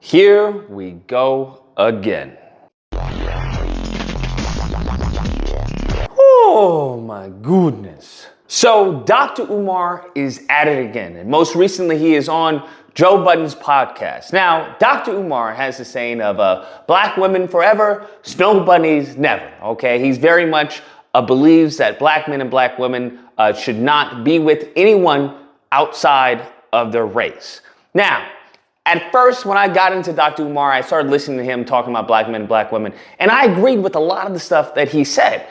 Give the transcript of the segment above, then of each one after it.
Here we go again. Oh my goodness. So Dr. Umar is at it again. And most recently he is on Joe Budden's podcast. Now, Dr. Umar has the saying of black women forever, Snowbunnies never. Okay, he's very much believes that black men and black women should not be with anyone outside of their race. Now, at first, when I got into Dr. Umar, I started listening to him talking about black men and black women, and I agreed with a lot of the stuff that he said.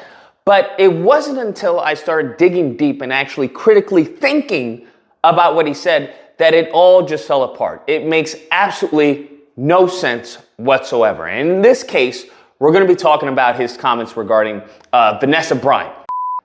But it wasn't until I started digging deep and actually critically thinking about what he said that it all just fell apart. It makes absolutely no sense whatsoever. And in this case, we're going to be talking about his comments regarding Vanessa Bryant.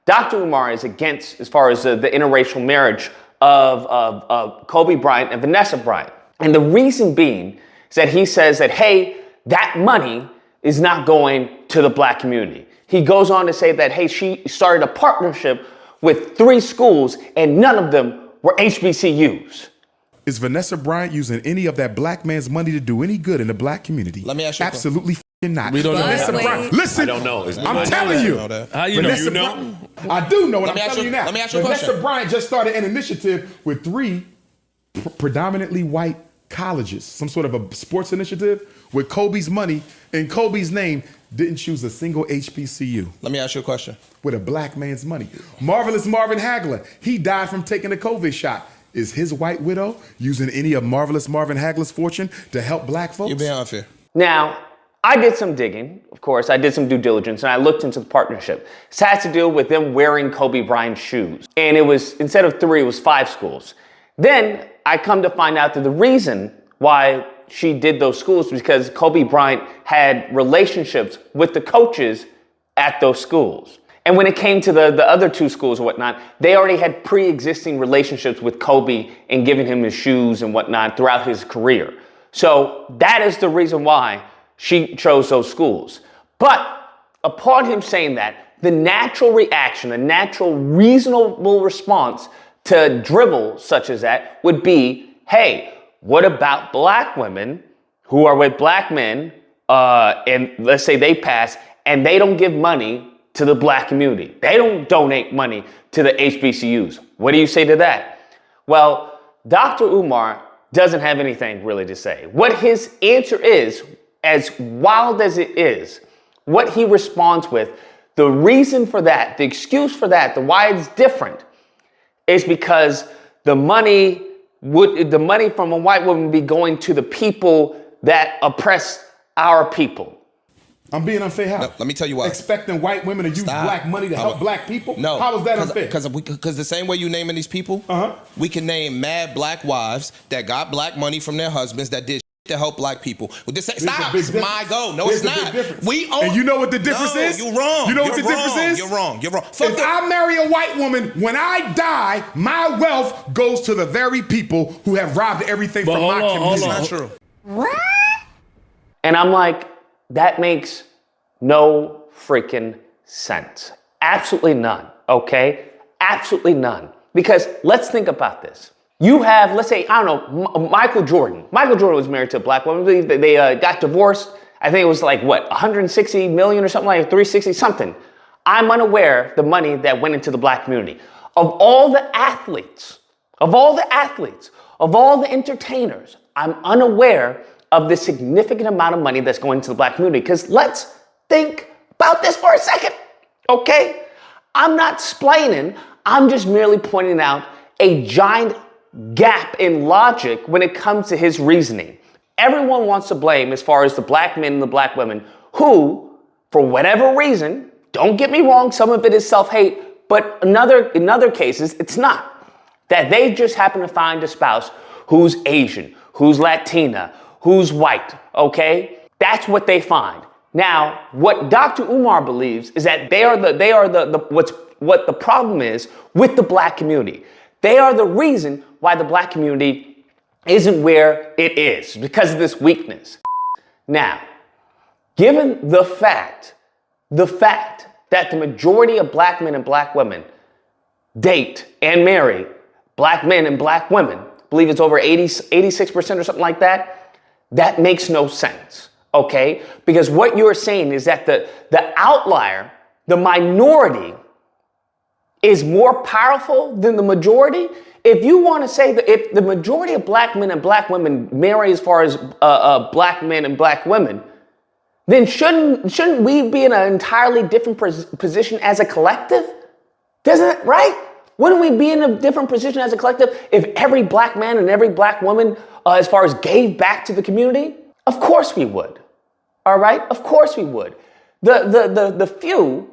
Dr. Umar is against, as far as the interracial marriage of Kobe Bryant and Vanessa Bryant. And the reason being is that he says that, hey, that money is not going to the black community. He goes on to say that, hey, she started a partnership with 3 schools and none of them were HBCUs. Is Vanessa Bryant using any of that black man's money to do any good in the black community? Let me ask you. Absolutely not. We don't know. Vanessa Bryant. Listen, I don't know. I'm telling you. How you Vanessa know? Bryant, I do know what I'm telling you now. Let me ask you a Vanessa question. Bryant just started an initiative with 3 predominantly white colleges, some sort of a sports initiative with Kobe's money and Kobe's name, didn't choose a single HBCU. Let me ask you a question. With a black man's money. Marvelous Marvin Hagler, he died from taking a COVID shot. Is his white widow using any of Marvelous Marvin Hagler's fortune to help black folks? You're being unfair. Now, I did some digging, of course. I did some due diligence, and I looked into the partnership. This has to do with them wearing Kobe Bryant's shoes. And it was, instead of 3, it was 5 schools. Then I come to find out that the reason why she did those schools was because Kobe Bryant had relationships with the coaches at those schools. And when it came to the other 2 schools and whatnot, they already had pre-existing relationships with Kobe and giving him his shoes and whatnot throughout his career. So that is the reason why she chose those schools. But upon him saying that, the natural reaction, the natural reasonable response to dribble such as that would be, hey, what about black women who are with black men and let's say they pass and they don't give money to the black community. They don't donate money to the HBCUs. What do you say to that? Well, Dr. Umar doesn't have anything really to say. What his answer is, as wild as it is, what he responds with, the reason for that, the excuse for that, the why it's different, is because the money from a white woman be going to the people that oppress our people. I'm being unfair. How? No, let me tell you why. Expecting white women to use black money to help black people? No. How is that unfair? Because the same way you naming these people, we can name mad black wives that got black money from their husbands that did to help black people. Well, stop. It's my goal. No, it's not. And you know what the difference is? You're wrong. You know what the difference is? You're wrong. You're wrong. If I marry a white woman, when I die, my wealth goes to the very people who have robbed everything from my community. It's not true. What? And I'm like, that makes no freaking sense. Absolutely none, okay? Absolutely none. Because let's think about this. You have, let's say, I don't know, Michael Jordan. Michael Jordan was married to a black woman. They got divorced. I think it was like, what, 160 million or something like 360 something. I'm unaware of the money that went into the black community. Of all the athletes, of all the entertainers, I'm unaware of the significant amount of money that's going into the black community. Because let's think about this for a second, okay? I'm not splaining. I'm just merely pointing out a giant gap in logic when it comes to his reasoning. Everyone wants to blame as far as the black men and the black women who, for whatever reason, don't get me wrong, some of it is self-hate, but in other cases, it's not. That they just happen to find a spouse who's Asian, who's Latina, who's white, okay? That's what they find. Now, what Dr. Umar believes is that what the problem is with the black community. They are the reason why the black community isn't where it is, because of this weakness. Now, given the fact that the majority of black men and black women date and marry black men and black women, I believe it's over 86% or something like that, That makes no sense, okay? Because what you're saying is that the outlier, the minority, is more powerful than the majority. If you want to say that if the majority of black men and black women marry as far as black men and black women, then shouldn't we be in an entirely different position as a collective? Doesn't it, right? Wouldn't we be in a different position as a collective if every black man and every black woman, as far as gave back to the community? Of course we would. All right? Of course we would. The few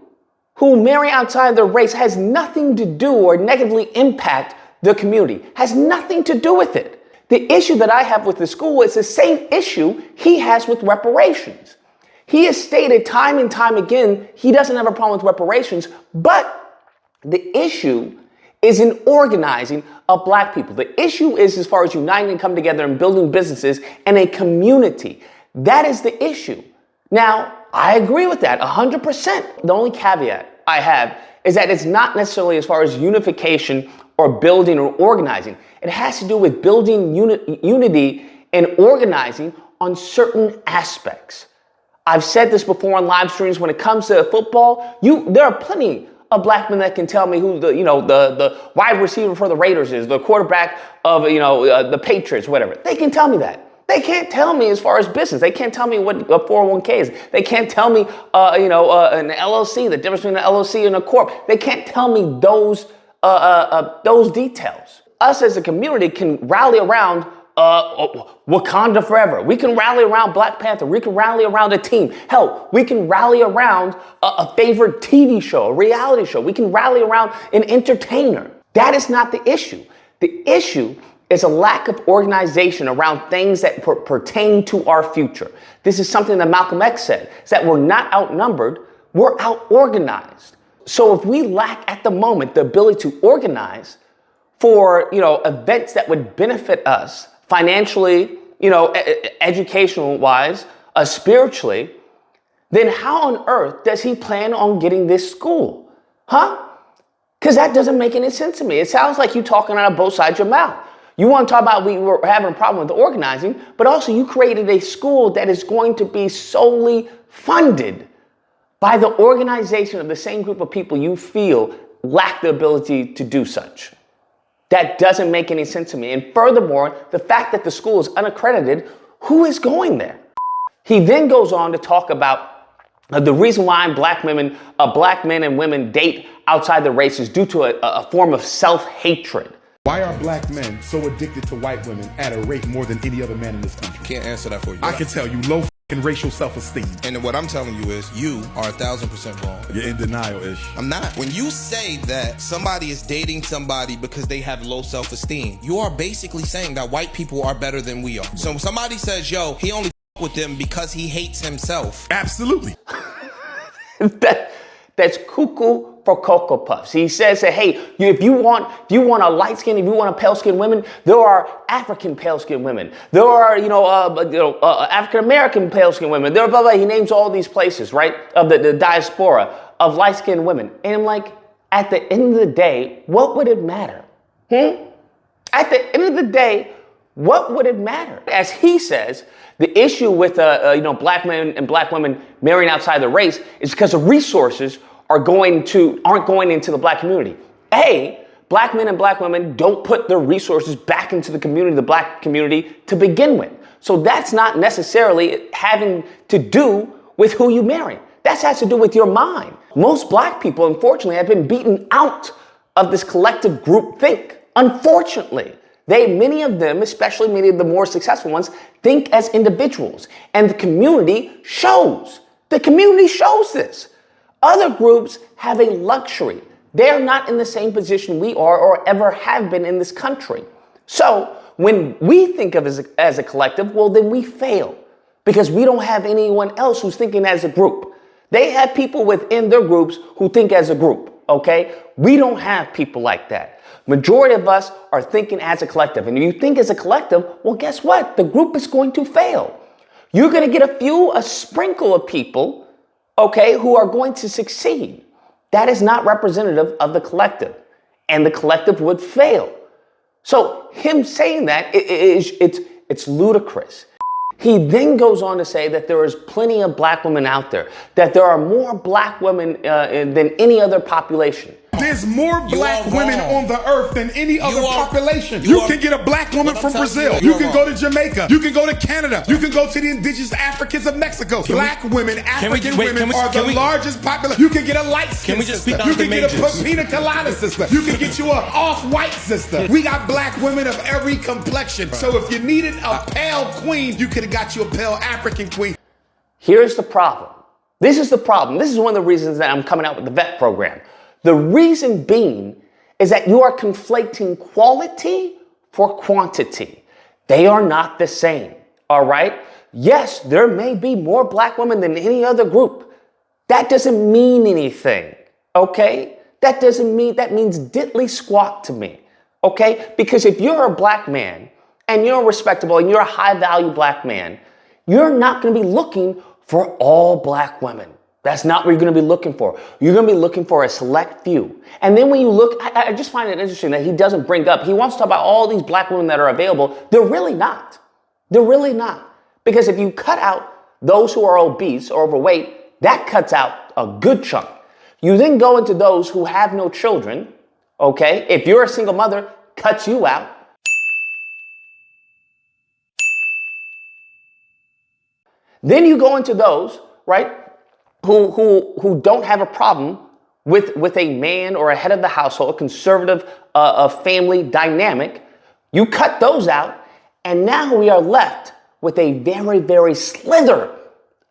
who marry outside their race has nothing to do or negatively impact the community. Has nothing to do with it. The issue that I have with the school is the same issue he has with reparations. He has stated time and time again he doesn't have a problem with reparations, but the issue is in organizing of black people. The issue is as far as uniting and coming together and building businesses and a community. That is the issue. Now, I agree with that 100%. The only caveat I have is that it's not necessarily as far as unification or building or organizing. It has to do with building unity and organizing on certain aspects. I've said this before on live streams. When it comes to football, there are plenty of black men that can tell me who the wide receiver for the Raiders is, the quarterback of the Patriots, whatever. They can tell me that. They can't tell me as far as business. They can't tell me what a 401k is. They can't tell me an LLC, the difference between an LLC and a corp. They can't tell me those details. Us as a community can rally around Wakanda Forever. We can rally around Black Panther. We can rally around a team. Hell, we can rally around a favorite TV show, a reality show. We can rally around an entertainer. That is not the issue. The issue is a lack of organization around things that pertain to our future. This is something that Malcolm X said, is that we're not outnumbered, we're out-organized. So if we lack at the moment the ability to organize for, events that would benefit us financially, educational-wise, spiritually, then how on earth does he plan on getting this school? Huh? Because that doesn't make any sense to me. It sounds like you talking out of both sides of your mouth. You want to talk about we were having a problem with the organizing, but also you created a school that is going to be solely funded by the organization of the same group of people you feel lack the ability to do such. That doesn't make any sense to me. And furthermore, the fact that the school is unaccredited, who is going there? He then goes on to talk about the reason why black men and women date outside the race is due to a form of self-hatred. Why are black men so addicted to white women at a rate more than any other man in this country? Can't answer that for you. I can tell you, low f***ing racial self-esteem. And what I'm telling you is you are 1,000% wrong. You're in denial-ish. I'm not. When you say that somebody is dating somebody because they have low self-esteem, you are basically saying that white people are better than we are. So when somebody says, yo, he only with them because he hates himself. Absolutely. That's cuckoo for Cocoa Puffs. He says that, hey, if you want a light skin, if you want a pale skinned women, there are African pale skinned women. There are, African American pale skinned women. There are blah, blah. He names all these places, right? Of the diaspora of light skinned women. And I'm like, at the end of the day, what would it matter? At the end of the day, what would it matter? As he says, the issue with black men and black women marrying outside the race is because the resources aren't going into the black community. Black men and black women don't put their resources back into the community, the black community, to begin with. So that's not necessarily having to do with who you marry. That has to do with your mind. Most black people, unfortunately, have been beaten out of this collective group think. Unfortunately. Many of them, especially many of the more successful ones, think as individuals. And the community shows. The community shows this. Other groups have a luxury. They're not in the same position we are or ever have been in this country. So when we think of as a collective, well, then we fail because we don't have anyone else who's thinking as a group. They have people within their groups who think as a group, okay? We don't have people like that. Majority of us are thinking as a collective. And if you think as a collective, well, guess what? The group is going to fail. You're going to get a sprinkle of people, okay, who are going to succeed. That is not representative of the collective. And the collective would fail. So him saying that, it's ludicrous. He then goes on to say that there is plenty of black women out there, that there are more black women than any other population. There's more black women on the earth than any other population. You can get a black woman from Brazil. You can go to Jamaica. You can go to Canada. You can go to the indigenous Africans of Mexico. Black women, African women are the largest population. You can get a light skin sister. You can get a pina colada sister. You can get you a off-white sister. We got black women of every complexion. So if you needed a pale queen, you could have got you a pale African queen. Here's the problem. This is the problem. This is one of the reasons that I'm coming out with the VET program. The reason being is that you are conflating quality for quantity. They are not the same, all right? Yes, there may be more black women than any other group. That doesn't mean anything, okay? That means diddly squat to me, okay? Because if you're a black man and you're respectable and you're a high value black man, you're not gonna be looking for all black women. That's not what you're going to be looking for. You're going to be looking for a select few. And then when you look, I just find it interesting that he doesn't bring up, he wants to talk about all these black women that are available. They're really not. They're really not. Because if you cut out those who are obese or overweight, that cuts out a good chunk. You then go into those who have no children, okay? If you're a single mother, cuts you out. Then you go into those, right, who don't have a problem with a man or a head of the household, a conservative family dynamic. You cut those out, and now we are left with a very, very slither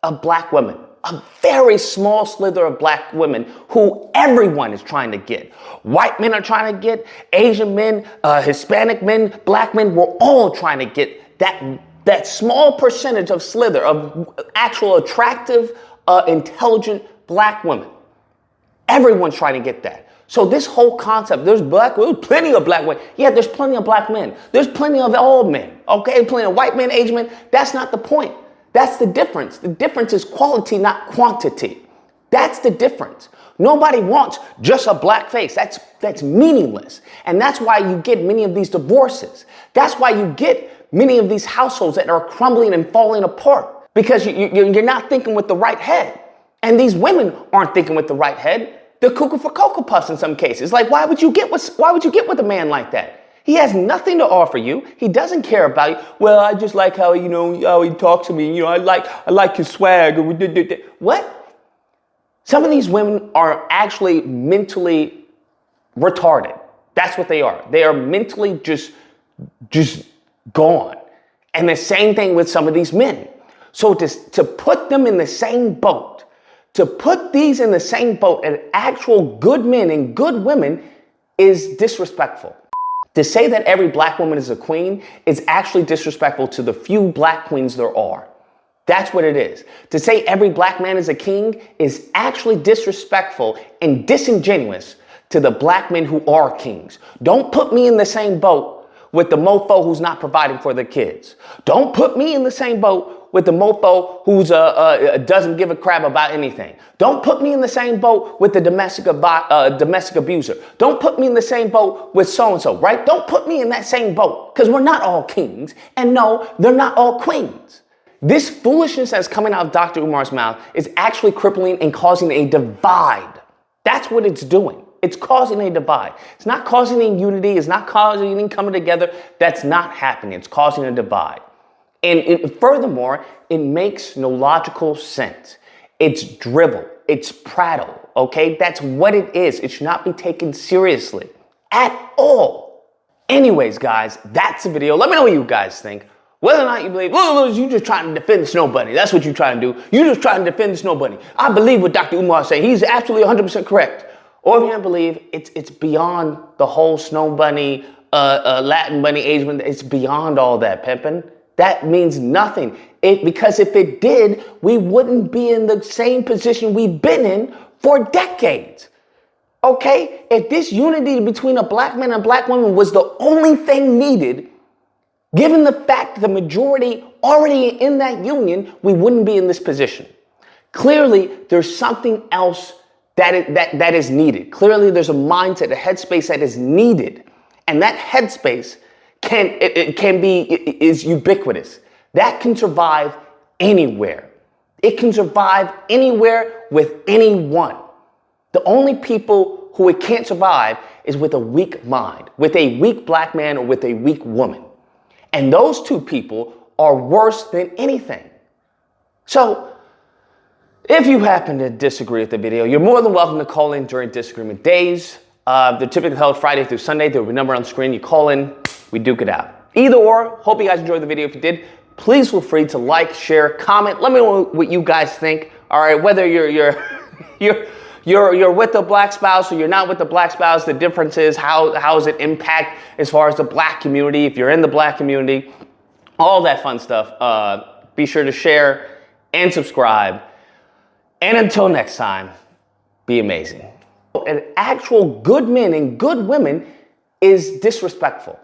of black women, a very small slither of black women who everyone is trying to get. White men are trying to get, Asian men, Hispanic men, black men, we're all trying to get that small percentage of slither of actual attractive, intelligent black women. Everyone's trying to get that. So this whole concept, there's plenty of black women. Yeah, there's plenty of black men. There's plenty of all men. Okay, plenty of white men, Asian men. That's not the point. That's the difference. The difference is quality, not quantity. That's the difference. Nobody wants just a black face. That's meaningless. And that's why you get many of these divorces. That's why you get many of these households that are crumbling and falling apart. Because you're not thinking with the right head. And these women aren't thinking with the right head. They're cuckoo for Cocoa Puffs in some cases. Like, why would you get with a man like that? He has nothing to offer you. He doesn't care about you. Well, I just like how, how he talks to me. I like his swag. What? Some of these women are actually mentally retarded. That's what they are. They are mentally just gone. And the same thing with some of these men. So to put them in the same boat, to put these in the same boat as actual good men and good women is disrespectful. To say that every black woman is a queen is actually disrespectful to the few black queens there are. That's what it is. To say every black man is a king is actually disrespectful and disingenuous to the black men who are kings. Don't put me in the same boat with the mofo who's not providing for their kids. Don't put me in the same boat with the mofo who's doesn't give a crap about anything. Don't put me in the same boat with the domestic abuser. Don't put me in the same boat with so-and-so, right? Don't put me in that same boat, because we're not all kings. And no, they're not all queens. This foolishness that's coming out of Dr. Umar's mouth is actually crippling and causing a divide. That's what it's doing. It's causing a divide. It's not causing any unity. It's not causing any coming together. That's not happening. It's causing a divide. And furthermore, it makes no logical sense. It's drivel. It's prattle. Okay? That's what it is. It should not be taken seriously at all. Anyways, guys, that's the video. Let me know what you guys think. Whether or not you believe, you're just trying to defend the Snowbunny. That's what you're trying to do. You're just trying to defend the Snowbunny. I believe what Dr. Umar is saying. He's absolutely 100% correct. Or if you don't believe, it's beyond the whole Snowbunny, Latin bunny, Asian bunny. It's beyond all that, pimpin'. That means nothing. Because if it did, we wouldn't be in the same position we've been in for decades. Okay? If this unity between a black man and a black woman was the only thing needed, given the fact that the majority already in that union, we wouldn't be in this position. Clearly, there's something else that is needed. Clearly, there's a mindset, a headspace that is needed. And that headspace is ubiquitous. That can survive anywhere. It can survive anywhere with anyone. The only people who it can't survive is with a weak mind, with a weak black man or with a weak woman. And those two people are worse than anything. So, if you happen to disagree with the video, you're more than welcome to call in during disagreement days. They're typically held Friday through Sunday. There'll be a number on the screen. You call in, we duke it out. Either or, hope you guys enjoyed the video. If you did, please feel free to like, share, comment. Let me know what you guys think. All right, whether you're with the black spouse or you're not with the black spouse, the difference is how does it impact as far as the black community, if you're in the black community, all that fun stuff. Be sure to share and subscribe. And until next time, be amazing. An actual good men and good women is disrespectful.